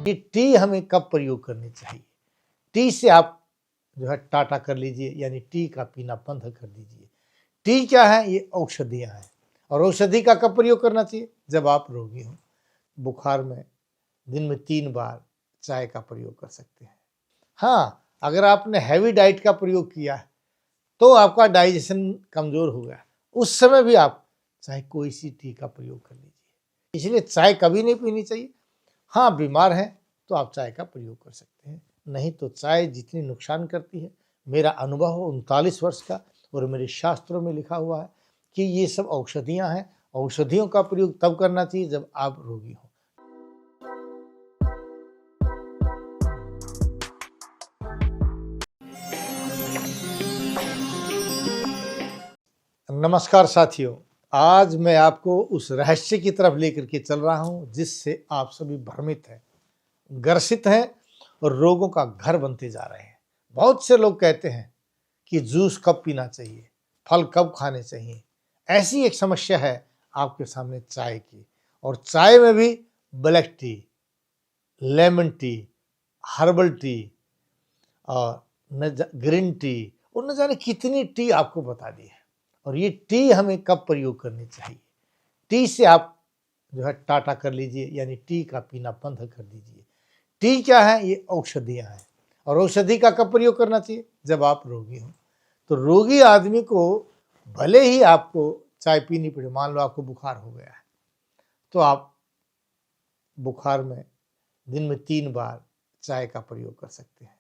ये टी हमें कब प्रयोग करनी चाहिए। टी से आप जो है टाटा कर लीजिए, यानी टी का पीना बंद कर दीजिए। टी क्या है? ये औषधियाँ हैं। और औषधि का कब प्रयोग करना चाहिए? जब आप रोगी हो। बुखार में दिन में 3 बार चाय का प्रयोग कर सकते हैं। हाँ, अगर आपने हैवी डाइट का प्रयोग किया है तो आपका डाइजेशन कमज़ोर हो गया, उस समय भी आप चाहे कोई सी टी का प्रयोग कर लीजिए। इसलिए चाय कभी नहीं पीनी चाहिए। हाँ, बीमार हैं तो आप चाय का प्रयोग कर सकते हैं, नहीं तो चाय जितनी नुकसान करती है, मेरा अनुभव 39 वर्ष का और मेरे शास्त्रों में लिखा हुआ है कि ये सब औषधियाँ हैं। औषधियों का प्रयोग तब करना चाहिए जब आप रोगी हों। नमस्कार साथियों, आज मैं आपको उस रहस्य की तरफ लेकर के चल रहा हूं जिससे आप सभी भ्रमित हैं, ग्रसित हैं और रोगों का घर बनते जा रहे हैं। बहुत से लोग कहते हैं कि जूस कब पीना चाहिए, फल कब खाने चाहिए। ऐसी एक समस्या है आपके सामने चाय की, और चाय में भी black T, lemon tea, herbal tea और ग्रीन टी और न जाने कितनी टी आपको बता दी है। और ये टी हमें कब प्रयोग करनी चाहिए। टी से आप जो है टाटा कर लीजिए, यानी टी का पीना बंद कर दीजिए। टी क्या है? ये औषधियाँ हैं। और औषधि का कब प्रयोग करना चाहिए? जब आप रोगी हो। तो रोगी आदमी को भले ही आपको चाय पीनी पड़े, मान लो आपको बुखार हो गया है, तो आप बुखार में दिन में 3 बार चाय का प्रयोग कर सकते हैं।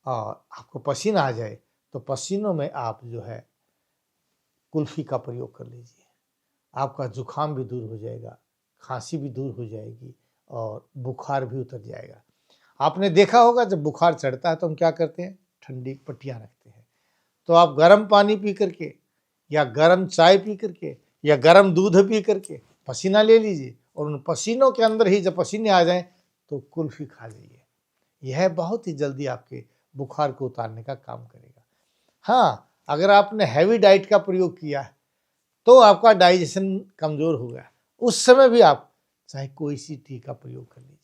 और आपको पसीना आ जाए तो पसीनों में आप जो है कुल्फ़ी का प्रयोग कर लीजिए। आपका जुकाम भी दूर हो जाएगा, खांसी भी दूर हो जाएगी और बुखार भी उतर जाएगा। आपने देखा होगा जब बुखार चढ़ता है तो हम क्या करते हैं? ठंडी पट्टियाँ रखते हैं। तो आप गर्म पानी पी करके या गर्म चाय पी करके या गर्म दूध पी करके पसीना ले लीजिए, और उन पसीनों के अंदर ही जब पसीने आ जाएं तो कुल्फ़ी खा लीजिए। यह बहुत ही जल्दी आपके बुखार को उतारने का काम करेगा। हाँ, अगर आपने हैवी डाइट का प्रयोग किया है तो आपका डाइजेशन कमज़ोर हो गया, उस समय भी आप चाहे कोई सी टी का प्रयोग कर लीजिए।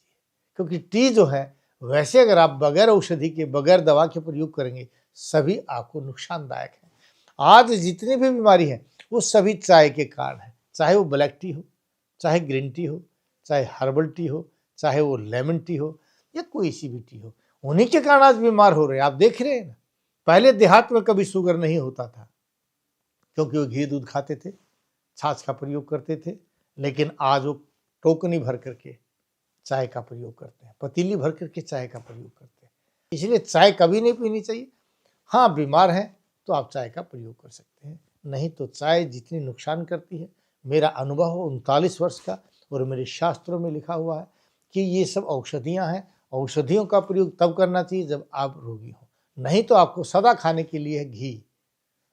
क्योंकि टी जो है, वैसे अगर आप बगैर औषधि के, बगैर दवा के प्रयोग करेंगे, सभी आपको नुकसानदायक है। आज जितनी भी बीमारी है वो सभी चाय के कारण है। चाहे वो ब्लैक टी हो, चाहे ग्रीन टी हो, चाहे हर्बल टी हो, चाहे वो लेमन टी हो या कोई सी भी टी हो, उन्हीं के कारण आज बीमार हो रहे हैं। आप देख रहे हैं ना, पहले देहात में कभी शुगर नहीं होता था क्योंकि वो घी दूध खाते थे, छाछ का प्रयोग करते थे। लेकिन आज वो टोकनी भर करके चाय का प्रयोग करते हैं, पतीली भर करके चाय का प्रयोग करते हैं। इसलिए चाय कभी नहीं पीनी चाहिए। हाँ, बीमार हैं तो आप चाय का प्रयोग कर सकते हैं, नहीं तो चाय जितनी नुकसान करती है, मेरा अनुभव 39 वर्ष का और मेरे शास्त्रों में लिखा हुआ है कि ये सब औषधियाँ हैं। औषधियों का प्रयोग तब करना चाहिए जब आप रोगी हो, नहीं तो आपको सदा खाने के लिए है घी,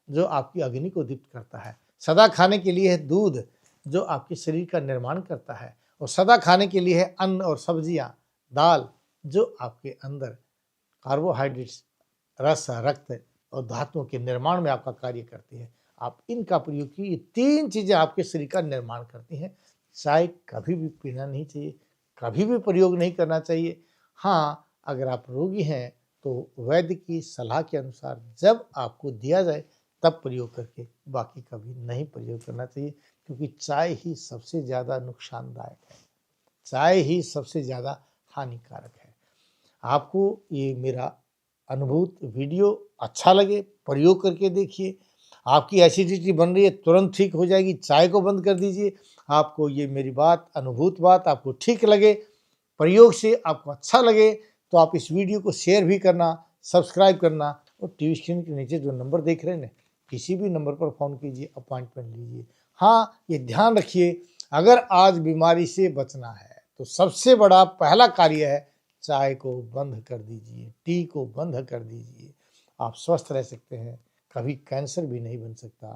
जो आपकी अग्नि को दीप्त करता है। सदा खाने के लिए है दूध, जो आपके शरीर का निर्माण करता है। और सदा खाने के लिए है अन्न और सब्जियां, दाल, जो आपके अंदर कार्बोहाइड्रेट्स, रस, रक्त और धातुओं के निर्माण में आपका कार्य करती है। आप इनका प्रयोग कीजिए। 3 चीज़ें आपके शरीर का निर्माण करती हैं। चाय कभी भी पीना नहीं चाहिए, कभी भी प्रयोग नहीं करना चाहिए। हाँ, अगर आप रोगी हैं तो वैद्य की सलाह के अनुसार जब आपको दिया जाए तब प्रयोग करके, बाकी कभी नहीं प्रयोग करना चाहिए। क्योंकि चाय ही सबसे ज़्यादा नुकसानदायक है, चाय ही सबसे ज़्यादा हानिकारक है। आपको ये मेरा अनुभूत वीडियो अच्छा लगे, प्रयोग करके देखिए। आपकी एसिडिटी बन रही है, तुरंत ठीक हो जाएगी। चाय को बंद कर दीजिए। आपको ये मेरी बात, अनुभूत बात आपको ठीक लगे, प्रयोग से आपको अच्छा लगे, तो आप इस वीडियो को शेयर भी करना, सब्सक्राइब करना, और टीवी स्क्रीन के नीचे जो नंबर देख रहे हैं ना, किसी भी नंबर पर फ़ोन कीजिए, अपॉइंटमेंट लीजिए। हाँ, ये ध्यान रखिए, अगर आज बीमारी से बचना है तो सबसे बड़ा पहला कार्य है चाय को बंद कर दीजिए, टी को बंद कर दीजिए। आप स्वस्थ रह सकते हैं, कभी कैंसर भी नहीं बन सकता,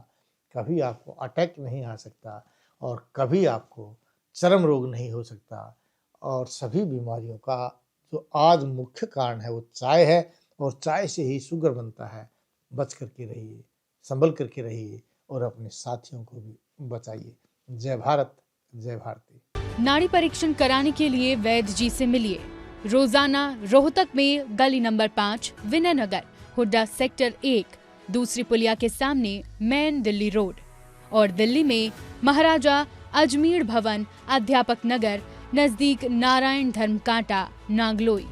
कभी आपको अटैक नहीं आ सकता, और कभी आपको चर्म रोग नहीं हो सकता। और सभी बीमारियों का जो आज मुख्य कारण है वो चाय है, और चाय से ही शुगर बनता है। बच करके रहिए, संभल करके रहिए, और अपने साथियों को भी बचाइए। जय भारत, जय भारती। नाड़ी परीक्षण कराने के लिए वैद्य जी से मिलिए। रोजाना रोहतक में गली नंबर 5 विनय नगर, हुड्डा सेक्टर 1, दूसरी पुलिया के सामने मेन दिल्ली रोड, और दिल्ली में महाराजा अजमेर भवन, अध्यापक नगर, नजदीक नारायण धर्म कांटा, नागलोई।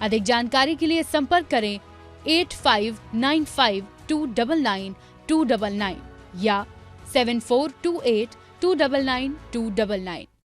अधिक जानकारी के लिए संपर्क करें 8595299299 या 7428299299।